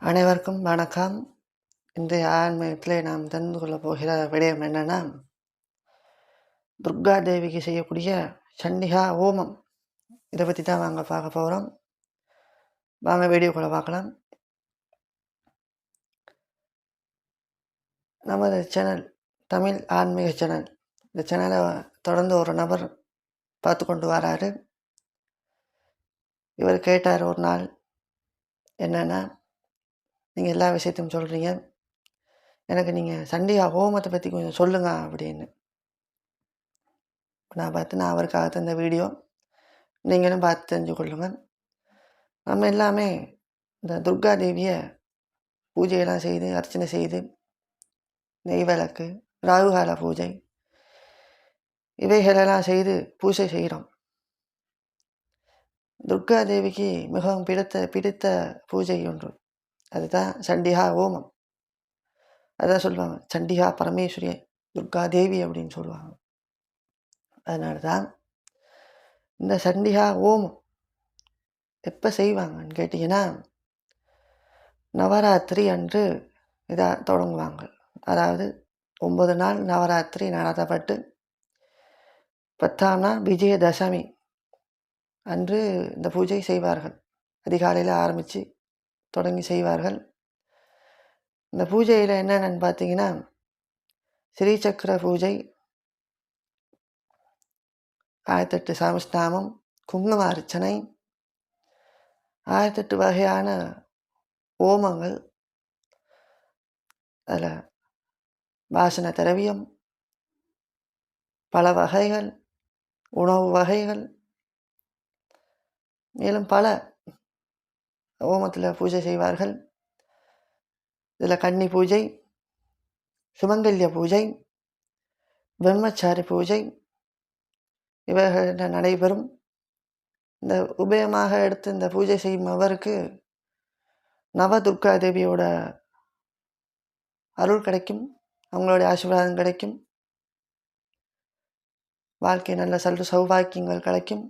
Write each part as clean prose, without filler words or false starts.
அனைவருக்கும் வணக்கம். இன்றைய ஆன்மீகத்திலே நாம் தெரிந்து கொள்ளப் போகிற விடயம் என்னன்னா, துர்கா தேவிக்கு செய்யக்கூடிய சண்டிகா ஹோமம். இதை பற்றி தான் வாங்க பார்க்க போகிறோம். வாங்க வீடியோக்குள்ளே பார்க்கலாம். நமது சேனல் தமிழ் ஆன்மீக சேனல். இந்த சேனலை தொடர்ந்து ஒரு நபர் பார்த்து கொண்டு வராரு. இவர் கேட்டார் ஒரு நாள், என்னென்னா, நீங்கள் எல்லா விஷயத்தையும் சொல்கிறீங்க, எனக்கு நீங்கள் சண்டிகா ஹோமத்தை பற்றி கொஞ்சம் சொல்லுங்க அப்படின்னு. நான் அவருக்காக இந்த வீடியோ நீங்களும் பார்த்து தெரிஞ்சு கொள்ளுங்கள். நம்ம எல்லாமே இந்த துர்கா தேவியை பூஜையெல்லாம் செய்து அர்ச்சனை செய்து நெய் விளக்கு, ராகுகால பூஜை இவைகளெல்லாம் செய்து பூஜை செய்கிறோம். துர்கா தேவிக்கு மிகவும் பிடித்த பூஜை ஒன்று, அதுதான் சண்டிகா ஹோமம். அதான் சொல்லுவாங்க, சண்டிகா பரமேஸ்வரி துர்கா தேவி அப்படின்னு சொல்லுவாங்க. அதனால தான் இந்த சண்டிகா ஹோமம் எப்போ செய்வாங்கன்னு கேட்டிங்கன்னா, நவராத்திரி அன்று இதை தொடங்குவாங்க. அதாவது 9 நாள் நவராத்திரி நடத்தப்பட்டு 10ஆம் நாள் விஜயதசமி அன்று இந்த பூஜை செய்வார்கள். அதிகாலையில் ஆரம்பித்து தொடங்கி செய்வார்கள். இந்த பூஜையில் என்னென்னு பார்த்தீங்கன்னா, ஸ்ரீசக்கர பூஜை, 1008 சமஸ்நாமம், குங்கும அர்ச்சனை, 1008 வகையான ஹோமங்கள், அதில் வாசன திரவியம், பல வகைகள், உணவு வகைகள், மேலும் பல ஹோமத்தில் பூஜை செய்வார்கள். இதில் கன்னி பூஜை, சுமங்கல்ய பூஜை, பிரம்மச்சாரி பூஜை இவைகள் நடைபெறும். இந்த உபயமாக எடுத்து இந்த பூஜை செய்யும் அவருக்கு நவதுர்கா தேவியோட அருள் கிடைக்கும், அவங்களுடைய ஆசீர்வாதம் கிடைக்கும், வாழ்க்கை நல்ல சௌபாக்கியங்கள் கிடைக்கும்.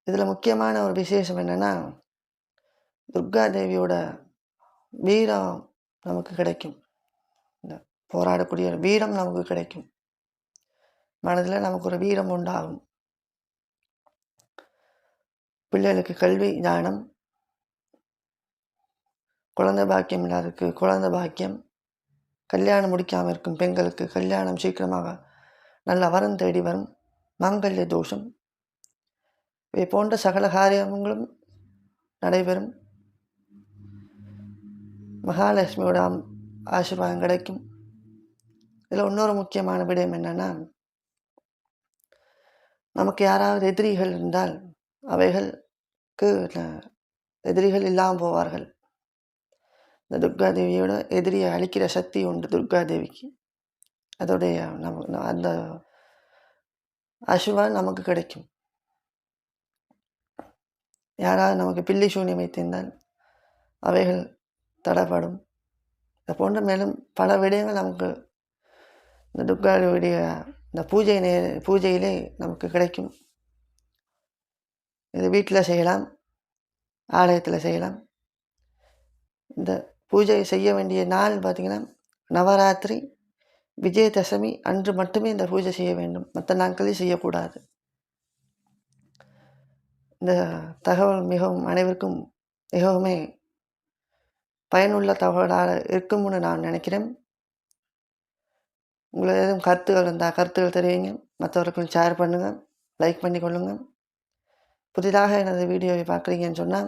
இதில் முக்கியமான ஒரு விசேஷம் என்னென்னா, துர்கா தேவியோட வீரம் நமக்கு கிடைக்கும். இந்த போராடக்கூடிய வீரம் நமக்கு கிடைக்கும். மனதில் நமக்கு ஒரு வீரம் உண்டாகும். பிள்ளைகளுக்கு கல்வி ஞானம், குழந்தை பாக்கியம் இல்லாததுக்கு குழந்தை பாக்கியம், கல்யாணம் முடிக்காமல் இருக்கும் பெண்களுக்கு கல்யாணம் சீக்கிரமாக நல்ல வரம் தேடி வரும், மாங்கல்ய தோஷம், இவை போன்ற சகல காரியங்களும் நடைபெறும். மகாலட்சுமியோட ஆசீர்வாதம் கிடைக்கும். இதில் இன்னொரு முக்கியமான விடயம் என்னென்னா, நமக்கு யாராவது எதிரிகள் இருந்தால் அவைகளுக்கு எதிரிகள் இல்லாமல் போவார்கள். இந்த துர்கா தேவியோட எதிரியை அழிக்கிற சக்தி உண்டு துர்கா தேவிக்கு. அதோடைய அந்த ஆசீர்வாதம் நமக்கு கிடைக்கும். யாராவது நமக்கு பில்லி சூனியம் வைத்திருந்தால் அவைகள் தடைப்படும். இது போன்ற மேலும் பல விடயங்கள் நமக்கு இந்த துர்காவுடைய இந்த பூஜையிலே நமக்கு கிடைக்கும். இது வீட்டில் செய்யலாம், ஆலயத்தில் செய்யலாம். இந்த பூஜை செய்ய வேண்டிய நாள் பார்த்திங்கன்னா, நவராத்திரி விஜயதசமி அன்று மட்டுமே இந்த பூஜை செய்ய வேண்டும், மற்ற நாட்களில் செய்யக்கூடாது. இந்த தகவல் மிகவும் அனைவருக்கும் மிகவுமே பயனுள்ள தகவலாக இருக்கும்னு நான் நினைக்கிறேன். உங்களுக்கு எதுவும் கருத்துகள் இருந்தால் கருத்துக்கள் தெரிவிங்க, மற்றவர்களுக்கும் ஷேர் பண்ணுங்கள், லைக் பண்ணி கொள்ளுங்கள். புதிதாக எனது வீடியோவை பார்க்குறீங்கன்னு சொன்னால்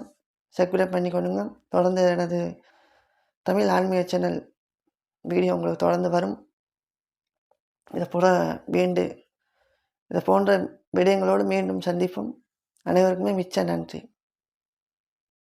சப்ஸ்கிரைப் பண்ணி கொள்ளுங்க. தொடர்ந்து எனது தமிழ் ஆன்மீக சேனல் வீடியோ உங்களுக்கு தொடர்ந்து வரும். இதை போன்ற விடயங்களோடு மீண்டும் சந்திப்போம். அனைவருக்குமே மிச்ச நன்றி.